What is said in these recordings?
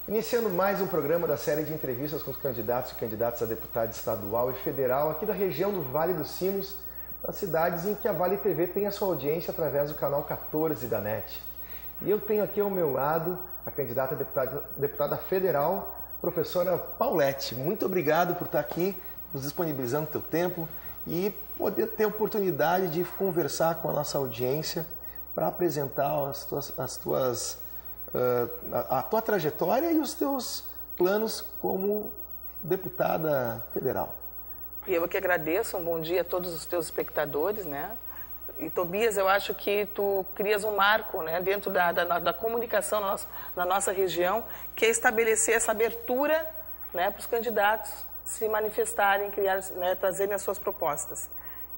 Iniciando mais um programa da série de entrevistas com os candidatos e candidatas a deputado estadual e federal aqui da região do Vale dos Sinos, nas cidades em que a Vale TV tem a sua audiência através do canal 14 da NET. E eu tenho aqui ao meu lado a candidata a deputada federal, professora Paulette. Muito obrigado por estar aqui, nos disponibilizando o teu tempo e poder ter a oportunidade de conversar com a nossa audiência para apresentar a tua trajetória e os teus planos como deputada federal. E eu que agradeço, um bom dia a todos os teus espectadores, né? E Tobias, eu acho que tu crias um marco, né, dentro da comunicação na nossa região, que é estabelecer essa abertura, né, para os candidatos se manifestarem, criar, né, trazerem as suas propostas.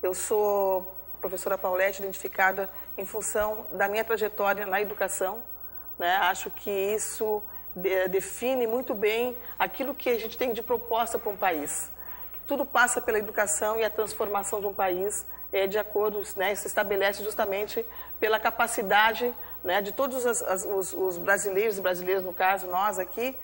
Eu sou professora Paulette, identificada em função da minha trajetória na educação, né? Acho que isso define muito bem aquilo que a gente tem de proposta para um país. Tudo passa pela educação e a transformação de um país é de acordo, né, se estabelece justamente pela capacidade, né, de todos os brasileiros e brasileiras, no caso, nós aqui,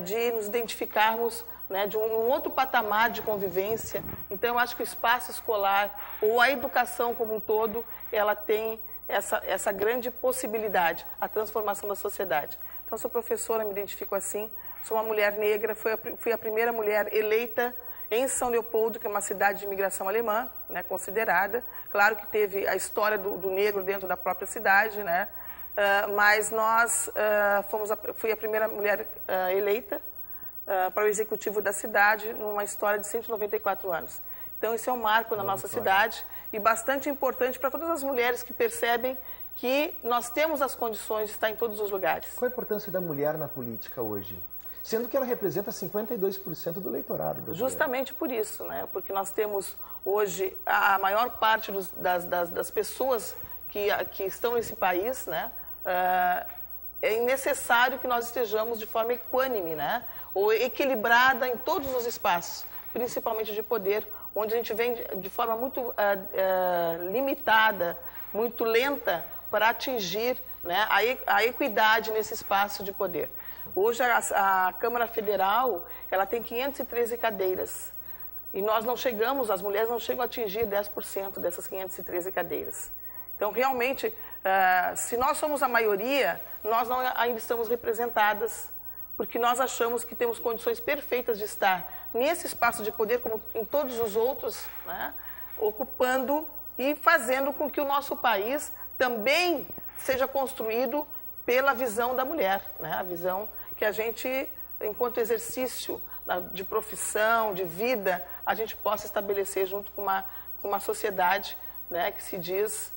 de nos identificarmos, né, de um outro patamar de convivência. Então, eu acho que o espaço escolar ou a educação como um todo, ela tem essa grande possibilidade, a transformação da sociedade. Então, sou professora, me identifico assim, sou uma mulher negra, fui a primeira mulher eleita em São Leopoldo, que é uma cidade de imigração alemã, né, considerada. Claro que teve a história do negro dentro da própria cidade, né, mas fui a primeira mulher eleita para o executivo da cidade, numa história de 194 anos. Então, isso é um marco na nossa cidade e bastante importante para todas as mulheres que percebem que nós temos as condições de estar em todos os lugares. Qual a importância da mulher na política hoje? Sendo que ela representa 52% do eleitorado brasileiro. Justamente por isso, né? Porque nós temos hoje a maior parte das pessoas que estão nesse país, né? É necessário que nós estejamos de forma equânime, né? Ou equilibrada em todos os espaços, principalmente de poder, onde a gente vem de forma muito limitada, muito lenta para atingir, né, a equidade nesse espaço de poder. Hoje a Câmara Federal ela tem 513 cadeiras e nós não chegamos, as mulheres não chegam a atingir 10% dessas 513 cadeiras. Então, realmente, se nós somos a maioria, nós não ainda estamos representadas, porque nós achamos que temos condições perfeitas de estar nesse espaço de poder, como em todos os outros, né, ocupando e fazendo com que o nosso país também seja construído pela visão da mulher, né, a visão que a gente, enquanto exercício de profissão, de vida, a gente possa estabelecer junto com uma sociedade, né, que se diz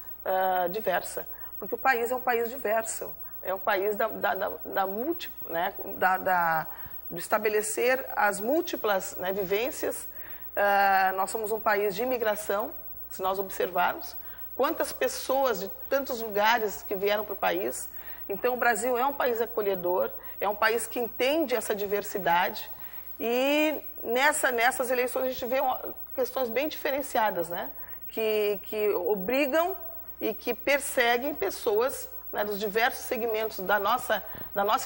diversa. Porque o país é um país diverso. É o país né, de estabelecer as múltiplas, né, vivências. Nós somos um país de imigração, se nós observarmos. Quantas pessoas de tantos lugares que vieram para o país. Então, o Brasil é um país acolhedor, é um país que entende essa diversidade. E nessas eleições a gente vê questões bem diferenciadas, né, que obrigam e que perseguem pessoas, né, dos diversos segmentos da nossa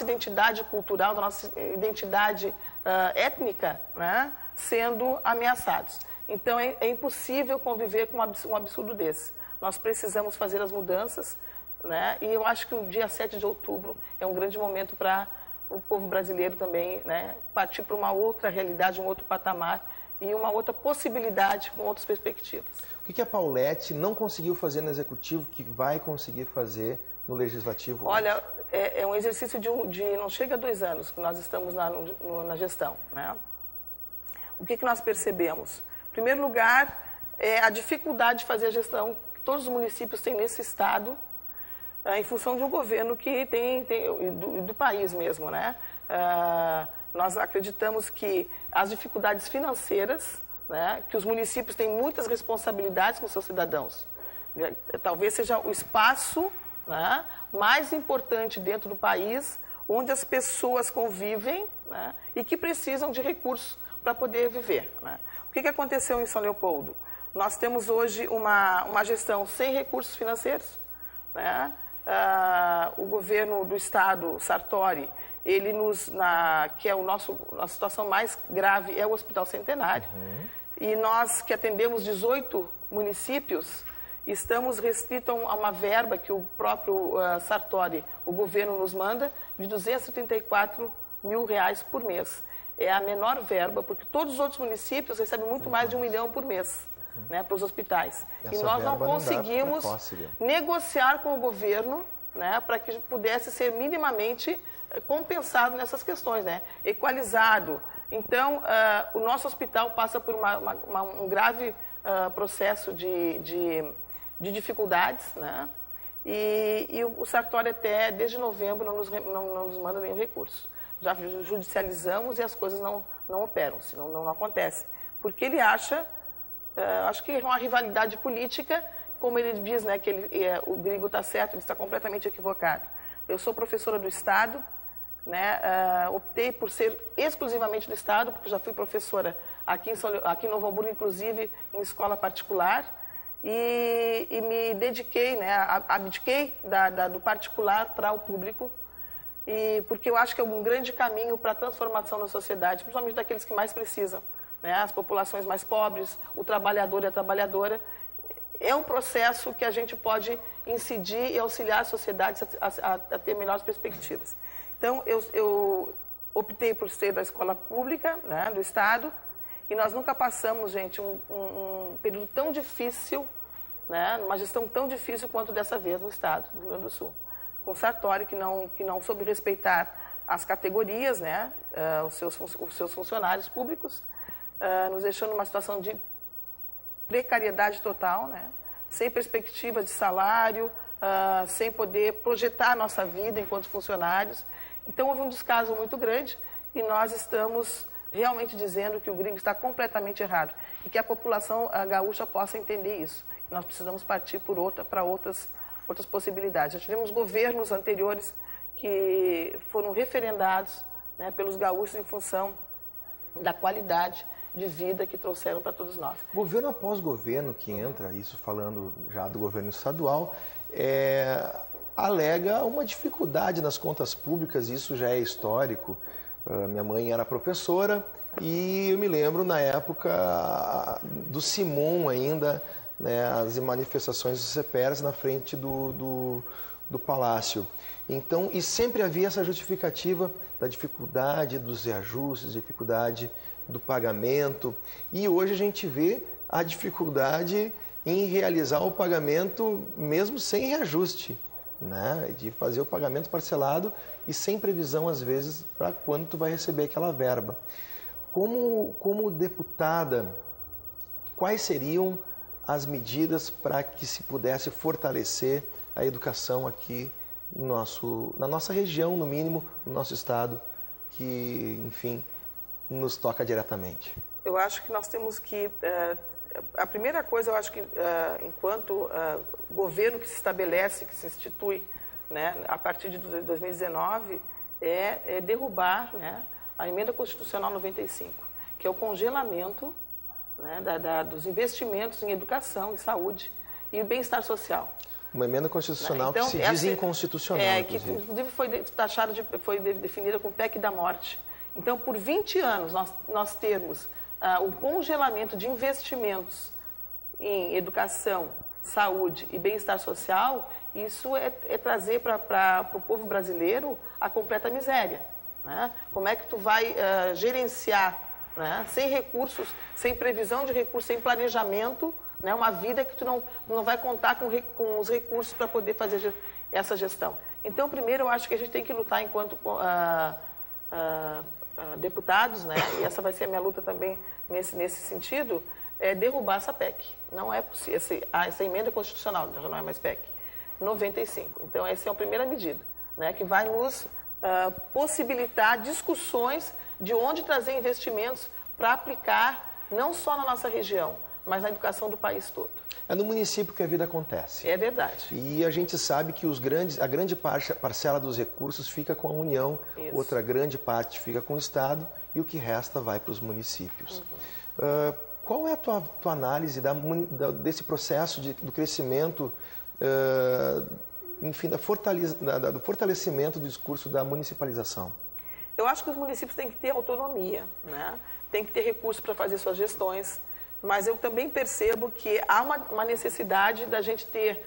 identidade cultural, da nossa identidade étnica, né, sendo ameaçados. Então, é impossível conviver com um absurdo desse. Nós precisamos fazer as mudanças, né, e eu acho que o dia 7 de outubro é um grande momento para o povo brasileiro também, né, partir para uma outra realidade, um outro patamar e uma outra possibilidade com outras perspectivas. O que a Paulette não conseguiu fazer no Executivo que vai conseguir fazer no Legislativo? Olha, é um exercício de não chega a 2 anos que nós estamos na gestão, né? O que nós percebemos? Em primeiro lugar, é a dificuldade de fazer a gestão que todos os municípios têm nesse estado, em função de um governo que do país mesmo, né? Nós acreditamos que as dificuldades financeiras, né, que os municípios têm muitas responsabilidades com seus cidadãos. Talvez seja o espaço, né, mais importante dentro do país, onde as pessoas convivem, né, e que precisam de recursos para poder viver, né? O que aconteceu em São Leopoldo? Nós temos hoje uma gestão sem recursos financeiros, né? o governo do Estado, Sartori, ele que é a situação mais grave é o Hospital Centenário. E nós que atendemos 18 municípios, estamos restritos a uma verba que o próprio Sartori, o governo nos manda, de R$234 mil por mês. É a menor verba, porque todos os outros municípios recebem muito mais de R$1 milhão por mês, né, para os hospitais. E nós não conseguimos negociar com o governo, né, para que pudesse ser minimamente compensado nessas questões, né, equalizado. Então, o nosso hospital passa por um grave processo de dificuldades, né, e o Sartori até, desde novembro, não nos manda nenhum recurso. Já judicializamos e as coisas não operam, não acontece. Porque ele acha, acho que é uma rivalidade política, como ele diz, né, que o Gringo está certo, ele está completamente equivocado. Eu sou professora do Estado, né, optei por ser exclusivamente do Estado, porque já fui professora aqui em Novo Hamburgo, inclusive em escola particular, e me dediquei, né, abdiquei do particular para o público, porque eu acho que é um grande caminho para a transformação da sociedade, principalmente daqueles que mais precisam, né, as populações mais pobres, o trabalhador e a trabalhadora. É um processo que a gente pode incidir e auxiliar a sociedade a ter melhores perspectivas. Então, eu optei por ser da escola pública, né, do Estado, e nós nunca passamos, gente, um período tão difícil, né, uma gestão tão difícil quanto dessa vez no Estado, do Rio Grande do Sul. Com o Sartori, que não soube respeitar as categorias, né, os seus funcionários públicos, nos deixando numa situação de precariedade total, né, sem perspectiva de salário, sem poder projetar a nossa vida enquanto funcionários. Então, houve um descaso muito grande e nós estamos realmente dizendo que o Gringo está completamente errado e que a população gaúcha possa entender isso. Nós precisamos partir para outras possibilidades. Já tivemos governos anteriores que foram referendados, né, pelos gaúchos em função da qualidade de vida que trouxeram para todos nós. Governo após governo que entra, isso falando já do governo estadual, alega uma dificuldade nas contas públicas, isso já é histórico. Minha mãe era professora e eu me lembro na época do Simon ainda, né, as manifestações do CEPERS na frente do Palácio. Então, e sempre havia essa justificativa da dificuldade dos reajustes, dificuldade do pagamento. E hoje a gente vê a dificuldade em realizar o pagamento mesmo sem reajuste, né, de fazer o pagamento parcelado e sem previsão, às vezes, para quando tu vai receber aquela verba. Como deputada, quais seriam as medidas para que se pudesse fortalecer a educação aqui na nossa região, no mínimo, no nosso estado, que, enfim, nos toca diretamente? Eu acho que nós temos que... a primeira coisa, eu acho que, enquanto governo que se estabelece, que se institui, né, a partir de 2019, é derrubar, né, a Emenda Constitucional 95, que é o congelamento, né, dos investimentos em educação, em saúde e bem-estar social. Uma emenda constitucional, né, então, que se diz inconstitucional. Que inclusive foi definida como PEC da morte. Então, por 20 anos, nós termos o congelamento de investimentos em educação, saúde e bem-estar social, isso é trazer para o povo brasileiro a completa miséria, né? Como é que tu vai gerenciar, né, sem recursos, sem previsão de recursos, sem planejamento, né, uma vida que tu não vai contar com os recursos para poder fazer essa gestão. Então, primeiro, eu acho que a gente tem que lutar enquanto deputados, né, e essa vai ser a minha luta também nesse sentido, é derrubar essa PEC. Não é possível, essa emenda constitucional, já não é mais PEC, 95. Então, essa é a primeira medida, né, que vai nos possibilitar discussões de onde trazer investimentos para aplicar não só na nossa região, mas na educação do país todo. É no município que a vida acontece. É verdade. E a gente sabe que a grande parcela dos recursos fica com a União, isso. Outra grande parte fica com o Estado e o que resta vai para os municípios. Uhum. Qual é a tua análise desse processo do crescimento enfim, do fortalecimento do discurso da municipalização? Eu acho que os municípios têm que ter autonomia, né? Tem que ter recursos para fazer suas gestões, mas eu também percebo que há uma necessidade da gente ter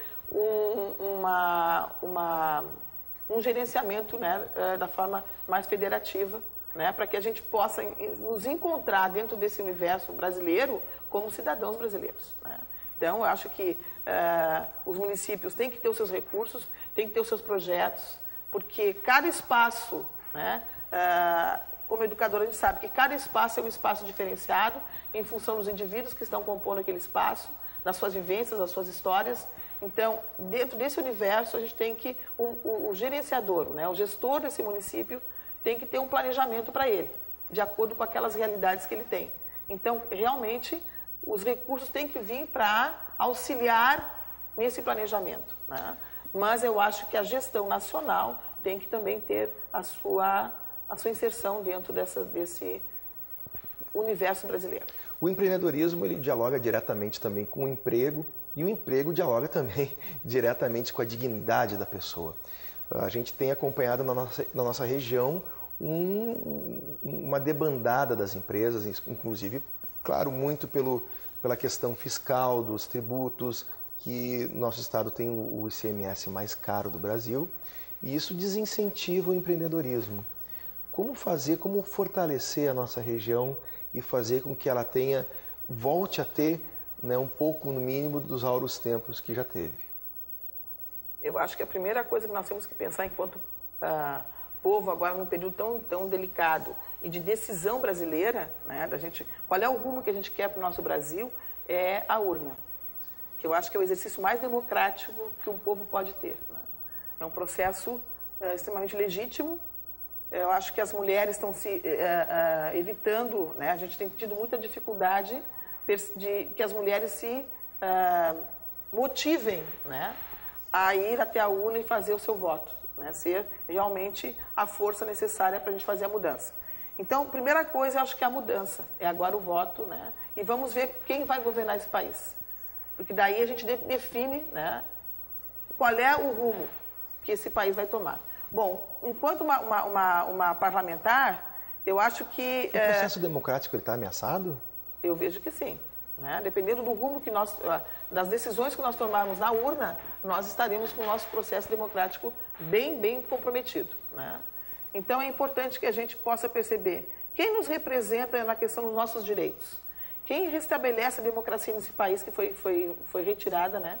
um gerenciamento, né, da forma mais federativa, né, para que a gente possa nos encontrar dentro desse universo brasileiro como cidadãos brasileiros, né? Então, eu acho que os municípios têm que ter os seus recursos, têm que ter os seus projetos, porque cada espaço, né, como educador, a gente sabe que cada espaço é um espaço diferenciado em função dos indivíduos que estão compondo aquele espaço, das suas vivências, das suas histórias. Então, dentro desse universo, a gente tem que, o gerenciador, né, o gestor desse município, tem que ter um planejamento para ele, de acordo com aquelas realidades que ele tem. Então, realmente, os recursos têm que vir para auxiliar nesse planejamento, né? Mas eu acho que a gestão nacional tem que também ter a sua inserção dentro desse universo brasileiro. O empreendedorismo, ele dialoga diretamente também com o emprego, e o emprego dialoga também diretamente com a dignidade da pessoa. A gente tem acompanhado na nossa região uma debandada das empresas, inclusive, claro, muito pela questão fiscal, dos tributos, que nosso estado tem o ICMS mais caro do Brasil, e isso desincentiva o empreendedorismo. Como fortalecer a nossa região e fazer com que ela volte a ter, né, um pouco, no mínimo, dos auros tempos que já teve? Eu acho que a primeira coisa que nós temos que pensar enquanto povo, agora num período tão delicado e de decisão brasileira, né, qual é o rumo que a gente quer para o nosso Brasil, é a urna, que eu acho que é o exercício mais democrático que um povo pode ter, né? É um processo extremamente legítimo. Eu acho que as mulheres estão se evitando, né? A gente tem tido muita dificuldade de que as mulheres se motivem, né, a ir até a urna e fazer o seu voto, né, ser realmente a força necessária para a gente fazer a mudança. Então, primeira coisa, eu acho que é a mudança, é agora o voto, né, e vamos ver quem vai governar esse país. Porque daí a gente define, né, qual é o rumo que esse país vai tomar. Bom, enquanto uma parlamentar, eu acho que... O processo democrático está ameaçado? Eu vejo que sim, né? Dependendo do rumo das decisões que nós tomarmos na urna, nós estaremos com o nosso processo democrático bem comprometido, né? Então, é importante que a gente possa perceber quem nos representa na questão dos nossos direitos, quem restabelece a democracia nesse país que foi retirada, né,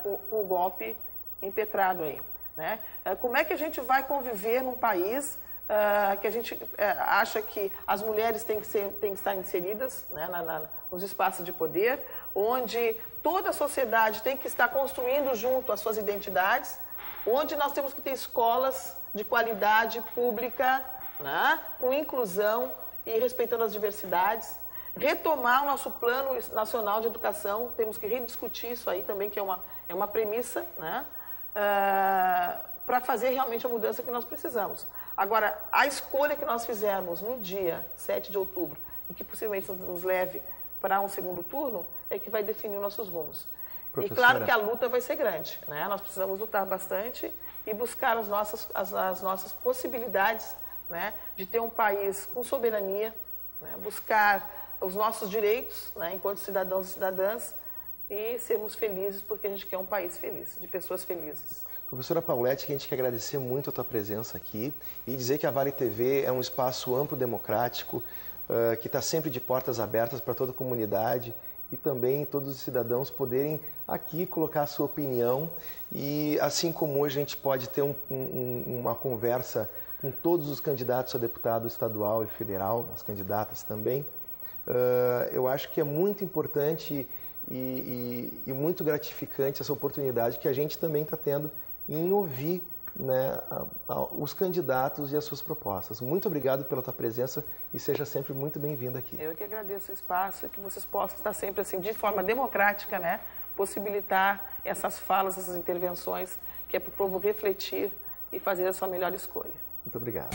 com o golpe impetrado aí, né? Como é que a gente vai conviver num país que a gente acha que as mulheres têm que estar inseridas, né, nos espaços de poder, onde toda a sociedade tem que estar construindo junto as suas identidades, onde nós temos que ter escolas de qualidade pública, né, com inclusão e respeitando as diversidades, retomar o nosso Plano Nacional de Educação, temos que rediscutir isso aí também, que é uma premissa, né, para fazer realmente a mudança que nós precisamos. Agora, a escolha que nós fizermos no dia 7 de outubro, e que possivelmente nos leve para um segundo turno, é que vai definir nossos rumos. Professora. E claro que a luta vai ser grande, né? Nós precisamos lutar bastante e buscar as nossas possibilidades, né, de ter um país com soberania, né, buscar os nossos direitos, né, enquanto cidadãos e cidadãs, e sermos felizes porque a gente quer um país feliz, de pessoas felizes. Professora Paulete, que a gente quer agradecer muito a tua presença aqui e dizer que a Vale TV é um espaço amplo, democrático, que está sempre de portas abertas para toda a comunidade e também todos os cidadãos poderem aqui colocar a sua opinião e assim como hoje a gente pode ter uma conversa com todos os candidatos a deputado estadual e federal, as candidatas também, eu acho que é muito importante e muito gratificante essa oportunidade que a gente também está tendo em ouvir, né, os candidatos e as suas propostas. Muito obrigado pela tua presença e seja sempre muito bem-vinda aqui. Eu que agradeço o espaço e que vocês possam estar sempre assim, de forma democrática, né, possibilitar essas falas, essas intervenções, que é para o povo refletir e fazer a sua melhor escolha. Muito obrigado.